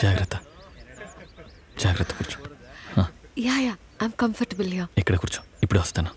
జాగ్రత్త జాగ్రత్త కూర్చో. Yeah I'm comfortable yeah. ఇక్కడ కూర్చో, ఇప్పుడు వస్తాను.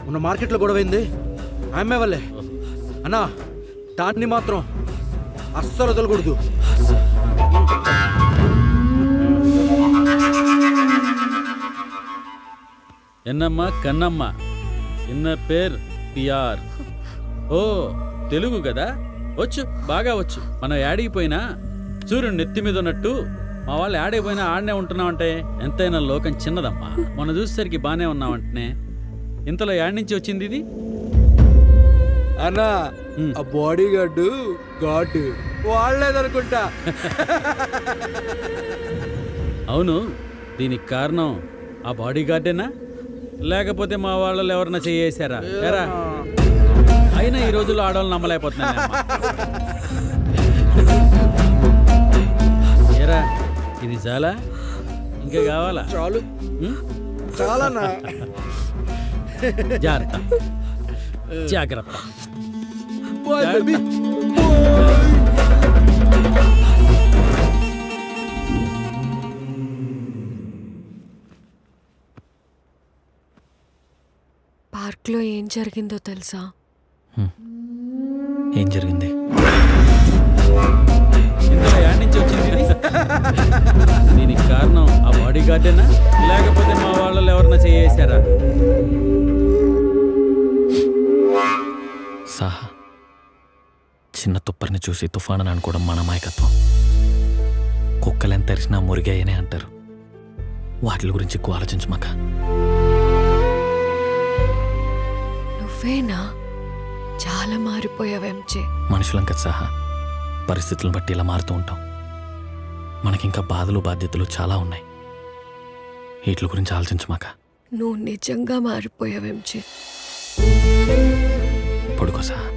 ఉన్న మార్కెట్లో గొడవైంది ఆమె వల్లే అన్నా. దాన్ని మాత్రం అస్సలు వదలకూడదు. ఎన్నమ్మ కన్నమ్మ, ఇన్న పేరు పిఆర్. ఓ తెలుగు కదా, వచ్చు బాగా వచ్చు. మనం యాడిగిపోయినా సూర్యుడు నెత్తి మీద ఉన్నట్టు మా వాళ్ళు యాడిగిపోయినా ఆడనే ఉంటున్నామంటే ఎంతైనా లోకం చిన్నదమ్మా. మొన్న చూసేసరికి బాగానే ఉన్నామంటనే ఇంతలో యాడ్ నుంచి వచ్చింది ఇది. అన్నా ఆ బాడీ గార్డు గాడ్ వాళ్ళేదనుకుంటా. అవును, దీనికి కారణం ఆ బాడీ గార్డేనా లేకపోతే మా వాళ్ళు ఎవరన్నా చేసారా? ఎరా అయినా ఈ రోజుల్లో ఆడవాళ్ళు నమ్మలేకపోతున్నా. ఎరా ఇది చాలా ఇంకా కావాలా? చాలు చాలా జాగ్రత్త జాగ్రత్త. పార్క్లో ఏం జరిగిందో తెలుసా? ఏం జరిగింది? ఇందులో యాడ్ నుంచి వచ్చింది. దీనికి కారణం ఆ బాడీ గార్డేనా లేకపోతే మా వాళ్ళు ఎవరన్నా చేసారా? సాహా, చిన్న తుప్పరిని చూసి తుఫాను అనుకోవడం మన అమాయకత్వం. కుక్కలెంత తెరిచినా మురిగాయనే అంటారు. వాటి గురించి ఎక్కువ ఆలోచించమాక. నువ్వేనా చాలా మారిపోయావేంచే. మనుషులం కదా సాహా, పరిస్థితులను బట్టి ఇలా మారుతూ ఉంటాం. మనకింకా బాధలు బాధ్యతలు చాలా ఉన్నాయి. వీటి గురించి ఆలోచించమాక. నువ్వు నిజంగా మారిపోయావేంచే. పడుకో సాహా.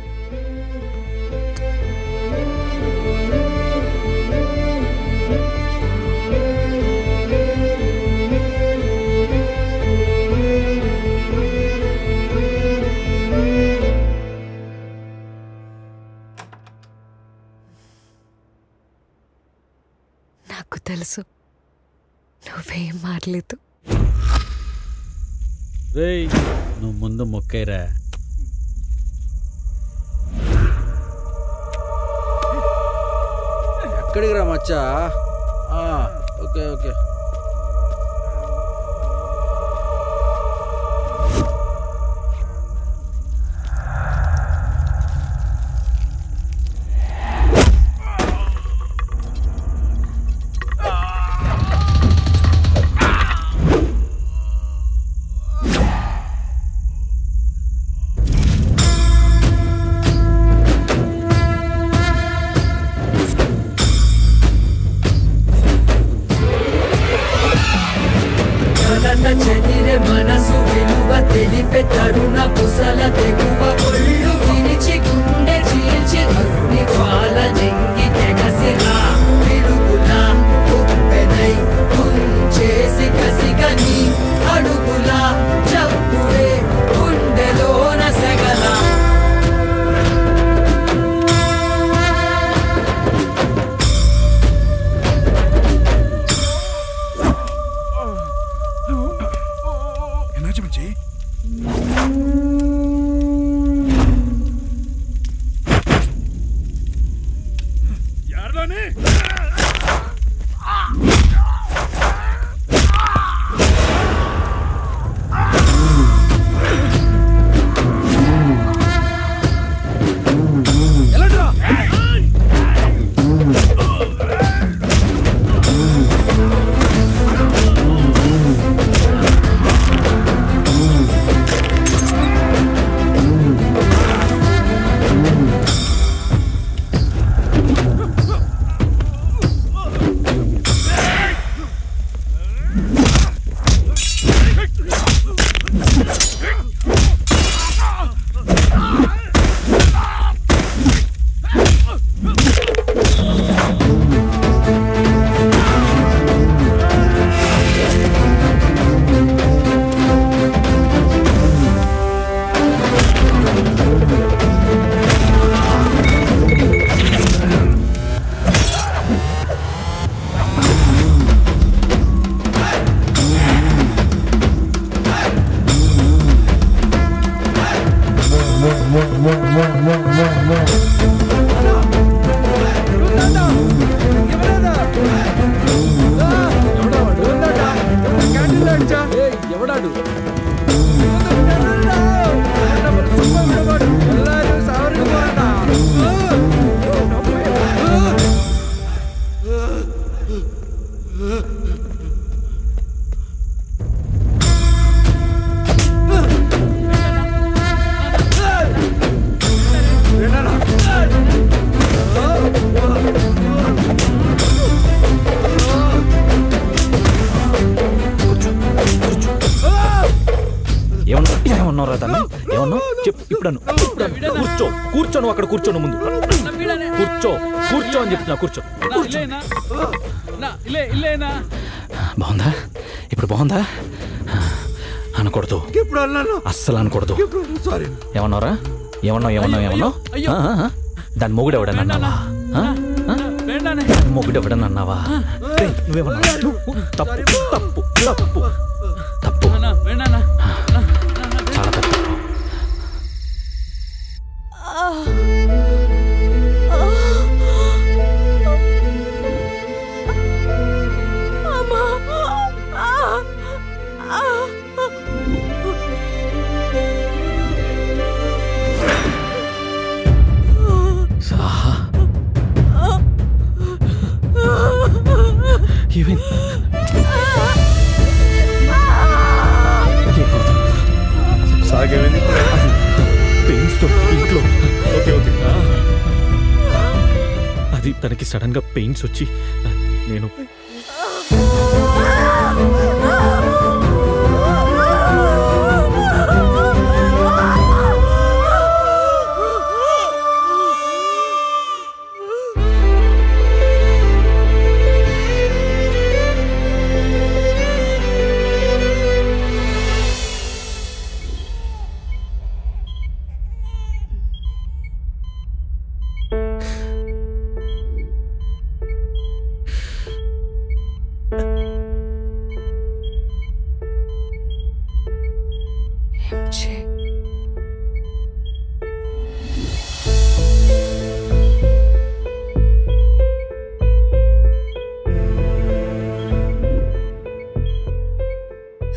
నాకు తెలుసు నువ్వేం మారలేదు. రేయ్ నువ్వు ముందు మొక్కైరా. ఎక్కడికి రా మచ్చా? Okay okay. మనసు విలువ తెలిపే తరుణ కుశల తెగువ ఒళ్ళు విరిచి గుండె చీల్చి అగ్ని జ్వాల జంగి తెగసిలా పిడుగులా ఉప్పెనై ఉంచేసి కసిగని అడుగులా చప్పుడే గుండెలోన సెగల. ಬಿಡಬಾರ್ದು ಎಲ್ಲರೂ ಸಾವಿರ ఏమన్నారా తను? ఏమన్నా చెప్పు. ఇప్పుడు కూర్చో కూర్చో, నువ్వు అక్కడ కూర్చో, నువ్వు ముందు కూర్చో అని చెప్తున్నా. కూర్చో. బాగుందా? ఇప్పుడు బాగుందా? అనకూడదు, అస్సలు అనకూడదు. ఏమన్నారా? ఏమన్నావు? దాని మొగుడు ఎవడనన్నావా? మొగుడు ఎవడనన్నావా? నువ్వేమన్నా? తప్పు తప్పు తప్పు తప్పు, చాలా తప్పు. సాహా, సాగేమైంది? పెయిన్స్తో ఇంట్లో. Okay okay. అది తనకి సడన్ గా పెయిన్స్ వచ్చి నేను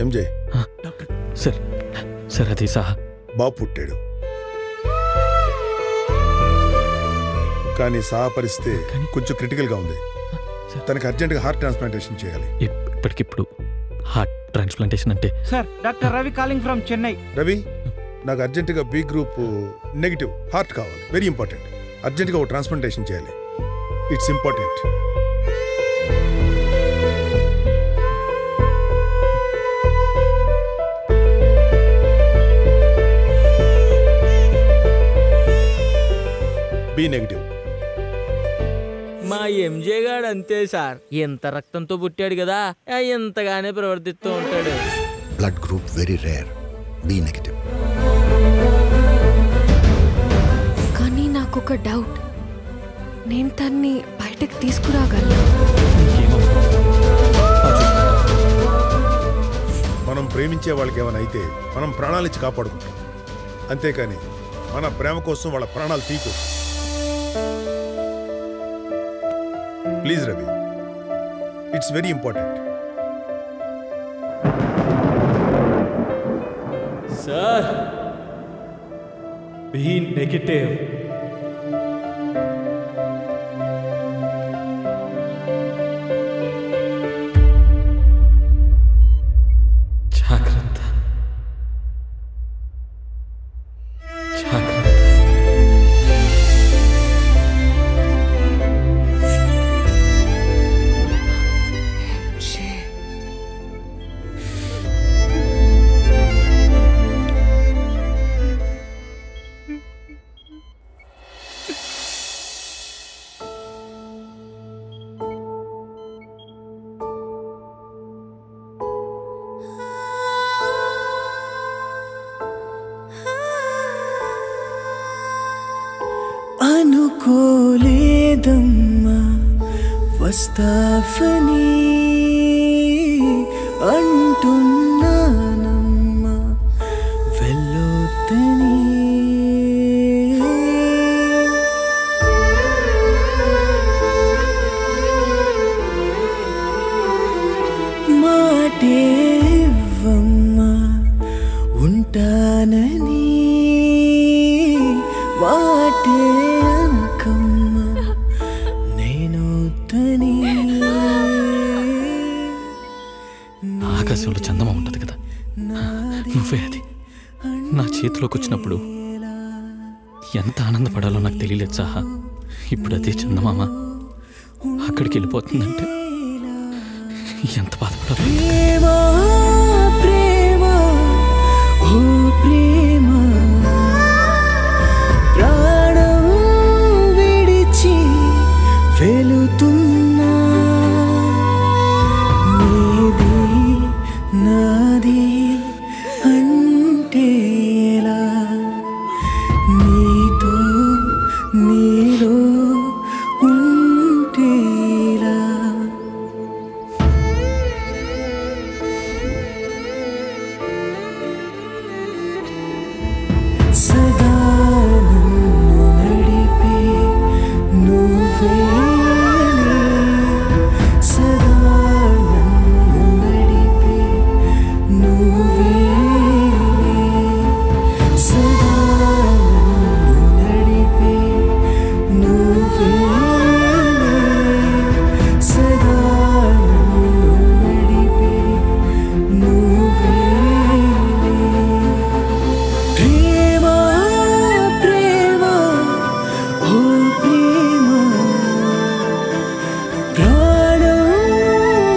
ఎంజే. సార్ అది బాబు పుట్టాడు, కానీ సాహ పరిస్థితి కొంచెం క్రిటికల్ గా ఉంది. తనకి అర్జెంట్ గా హార్ట్ ట్రాన్స్ప్లాంటేషన్ చేయాలి. ఇప్పటికిప్పుడు హార్ట్ ట్రాన్స్ప్లాంటేషన్ అంటే? Sir, doctor Ravi calling from Chennai. Ravi, నాకు అర్జెంట్ గా బి గ్రూప్ నెగిటివ్ హార్ట్ కావాలి. Very important. అర్జెంట్ గా ఒక ట్రాన్స్ప్లాంటేషన్ చేయాలి. It's important. B negative. మా ఎంజే గాడు అంతే సార్, ఎంత రక్తంతో పుట్టాడు కదా, ఎంతగానే ప్రవర్తిస్తూ ఉంటాడు. Blood group very rare, B negative. కానీ నాకు ఒక డౌట్, నేను తన్ని బయటకు తీసుకురాగలను? మనం ప్రేమించే వాళ్ళకి ఏమైనా అయితే మనం ప్రాణాలు ఇచ్చి కాపాడుకుంటాం, అంతేకాని మన ప్రేమ కోసం వాళ్ళ ప్రాణాలు తీకు. Please Ravi, it's very important. Sir, B negative. జాగ్రత్త, జాగ్రత్త. అనుకోలేదమ్మా వస్తావని, అంటున్నానమ్మా వెళ్ళొద్దని. మాటేవమ్మా ఉంటానని వాటే అనకమ్మ నేనొద్దని. ఆకాశంలో చందమా ఉంటుంది కదా, నువ్వే అది. నా చేతిలోకి వచ్చినప్పుడు ఎంత ఆనందపడాలో నాకు తెలియలేదు సాహా. ఇప్పుడు అదే చందమామ అక్కడికి వెళ్ళిపోతుందంటే ఎంత బాధపడాలి. ప్రేమ ఓ ప్రేమ ప్రాణం విడిచి వెళుతున్నా, నీది నాది అంటే ఎలా, నీతో నీలో ఉంటే ఎలా. సదా నన్ను నడిపే నువ్వేలే, సదా నన్ను నడిపే నువ్వేలే, సదా నన్ను నడిపే నువ్వేలే, సదా నన్ను నడిపే నువ్వేలే. ప్రేమ ప్రేమ ఓ ప్రేమ ప్రాణం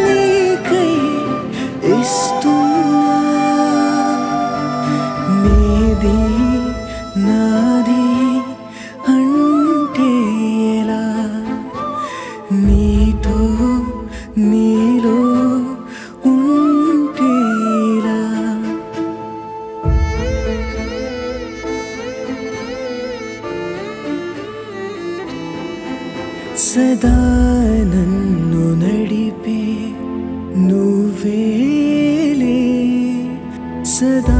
నీకై ఇస్తున్నా, నీది నాది అంటే ఎలా, నీతో నీలో ఉంటే ఎలా. సదా నన్ను నడిపే నువ్వేలే, సదా